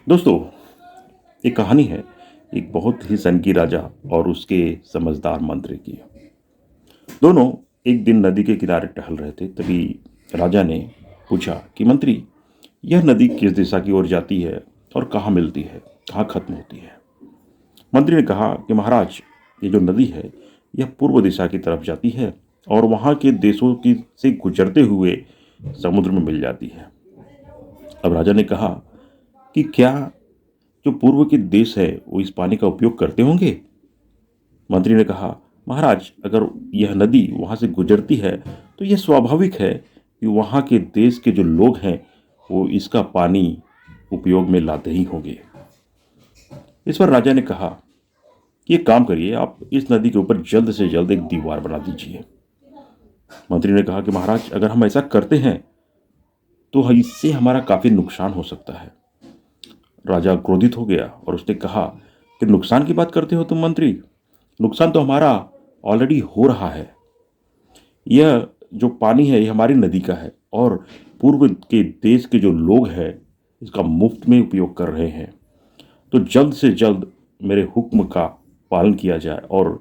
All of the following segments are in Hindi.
दोस्तों, एक कहानी है एक बहुत ही सनकी राजा और उसके समझदार मंत्री की। दोनों एक दिन नदी के किनारे टहल रहे थे। तभी राजा ने पूछा कि मंत्री, यह नदी किस दिशा की ओर जाती है और कहाँ मिलती है, कहाँ खत्म होती है? मंत्री ने कहा कि महाराज, ये जो नदी है यह पूर्व दिशा की तरफ जाती है और वहाँ के देशों की से गुजरते हुए समुद्र में मिल जाती है। अब राजा ने कहा कि क्या जो पूर्व के देश है वो इस पानी का उपयोग करते होंगे? मंत्री ने कहा, महाराज, अगर यह नदी वहां से गुजरती है तो यह स्वाभाविक है कि वहां के देश के जो लोग हैं वो इसका पानी उपयोग में लाते ही होंगे। इस पर राजा ने कहा कि एक काम करिए, आप इस नदी के ऊपर जल्द से जल्द एक दीवार बना दीजिए। मंत्री ने कहा कि महाराज, अगर हम ऐसा करते हैं तो इससे हमारा काफी नुकसान हो सकता है। राजा क्रोधित हो गया और उसने कहा कि नुकसान की बात करते हो तुम मंत्री? नुकसान तो हमारा ऑलरेडी हो रहा है। यह जो पानी है ये हमारी नदी का है और पूर्व के देश के जो लोग हैं इसका मुफ्त में उपयोग कर रहे हैं। तो जल्द से जल्द मेरे हुक्म का पालन किया जाए और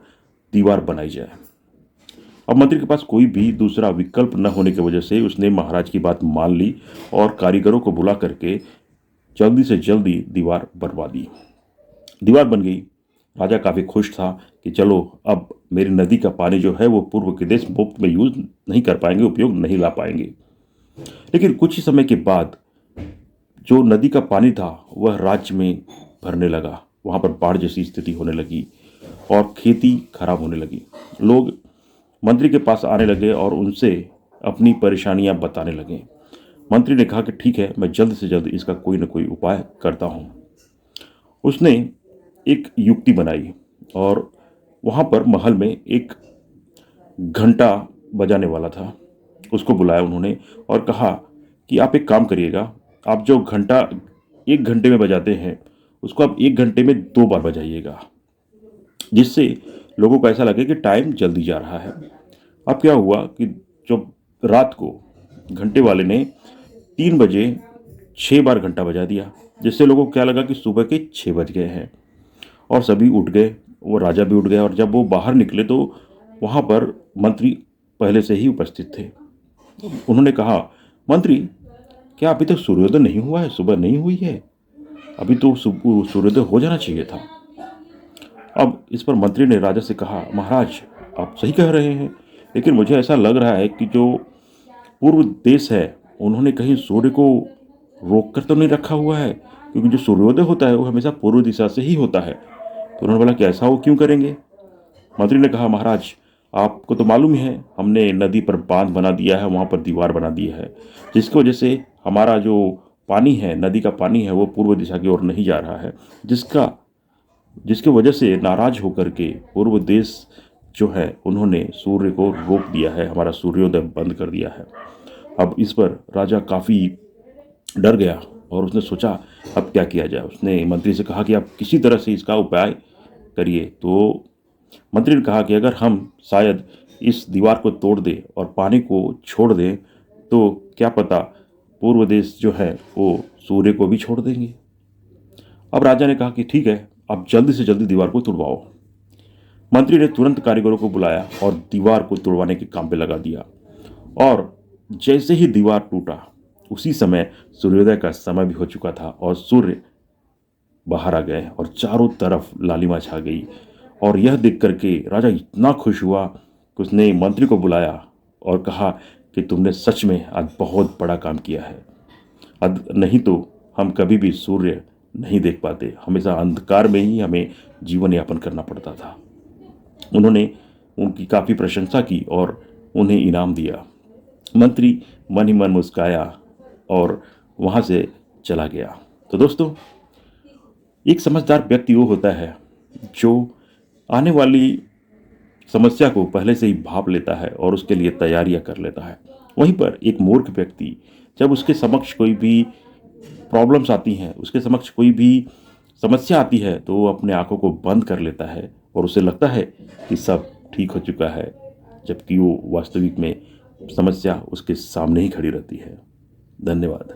दीवार बनाई जाए। अब मंत्री के पास कोई भी दूसरा विकल्प न होने की वजह से उसने महाराज की बात मान ली और कारीगरों को बुला करके जल्दी से जल्दी दीवार बनवा दी। दीवार बन गई। राजा काफ़ी खुश था कि चलो, अब मेरी नदी का पानी जो है वो पूर्व के देश मुफ्त में यूज नहीं कर पाएंगे, उपयोग नहीं ला पाएंगे। लेकिन कुछ ही समय के बाद जो नदी का पानी था वह राज्य में भरने लगा। वहाँ पर बाढ़ जैसी स्थिति होने लगी और खेती खराब होने लगी। लोग मंत्री के पास आने लगे और उनसे अपनी परेशानियां बताने लगे। मंत्री ने कहा कि ठीक है, मैं जल्द से जल्द इसका कोई ना कोई उपाय करता हूँ। उसने एक युक्ति बनाई और वहाँ पर महल में एक घंटा बजाने वाला था। उसको बुलाया उन्होंने और कहा कि आप एक काम करिएगा, आप जो घंटा 1 घंटे में बजाते हैं उसको आप 1 घंटे में 2 बार बजाइएगा, जिससे लोगों को ऐसा लगे कि टाइम जल्दी जा रहा है। अब क्या हुआ कि जब रात को घंटे वाले ने 3 बजे 6 बार घंटा बजा दिया, जिससे लोगों को क्या लगा कि सुबह के 6 बज गए हैं और सभी उठ गए। वो राजा भी उठ गया और जब वो बाहर निकले तो वहाँ पर मंत्री पहले से ही उपस्थित थे। उन्होंने कहा, मंत्री, क्या अभी तक सूर्योदय नहीं हुआ है? सुबह नहीं हुई है? अभी तो सूर्योदय हो जाना चाहिए था। अब इस पर मंत्री ने राजा से कहा, महाराज, आप सही कह रहे हैं, लेकिन मुझे ऐसा लग रहा है कि जो पूर्व देश है उन्होंने कहीं सूर्य को रोक कर तो नहीं रखा हुआ है, क्योंकि जो सूर्योदय होता है वो हमेशा पूर्व दिशा से ही होता है। तो उन्होंने बोला कि ऐसा वो क्यों करेंगे? मंत्री ने कहा, महाराज, आपको तो मालूम ही है, हमने नदी पर बांध बना दिया है, वहाँ पर दीवार बना दी है, जिसकी वजह से हमारा जो पानी है, नदी का पानी है, वो पूर्व दिशा की ओर नहीं जा रहा है, जिसकी वजह से नाराज होकर के पूर्व देश जो है उन्होंने सूर्य को रोक दिया है, हमारा सूर्योदय बंद कर दिया है। अब इस पर राजा काफ़ी डर गया और उसने सोचा अब क्या किया जाए। उसने मंत्री से कहा कि आप किसी तरह से इसका उपाय करिए। तो मंत्री ने कहा कि अगर हम शायद इस दीवार को तोड़ दें और पानी को छोड़ दें तो क्या पता पूर्व देश जो है वो सूर्य को भी छोड़ देंगे। अब राजा ने कहा कि ठीक है, आप जल्दी से जल्दी दीवार को तुड़वाओ। मंत्री ने तुरंत कारीगरों को बुलाया और दीवार को तुड़वाने के काम पे लगा दिया। और जैसे ही दीवार टूटा उसी समय सूर्योदय का समय भी हो चुका था और सूर्य बाहर आ गए और चारों तरफ लालिमा छा गई। और यह देख करके राजा इतना खुश हुआ कि उसने मंत्री को बुलाया और कहा कि तुमने सच में आज बहुत बड़ा काम किया है। नहीं तो हम कभी भी सूर्य नहीं देख पाते, हमेशा अंधकार में ही हमें जीवन यापन करना पड़ता था। उन्होंने उनकी काफ़ी प्रशंसा की और उन्हें इनाम दिया। मंत्री मन ही मन मुस्काया और वहाँ से चला गया। तो दोस्तों, एक समझदार व्यक्ति वो होता है जो आने वाली समस्या को पहले से ही भाप लेता है और उसके लिए तैयारियां कर लेता है। वहीं पर एक मूर्ख व्यक्ति, जब उसके समक्ष कोई भी प्रॉब्लम्स आती हैं, उसके समक्ष कोई भी समस्या आती है, तो वो अपने आंखों को बंद कर लेता है और उसे लगता है कि सब ठीक हो चुका है, जबकि वो वास्तविक में समस्या उसके सामने ही खड़ी रहती है। धन्यवाद।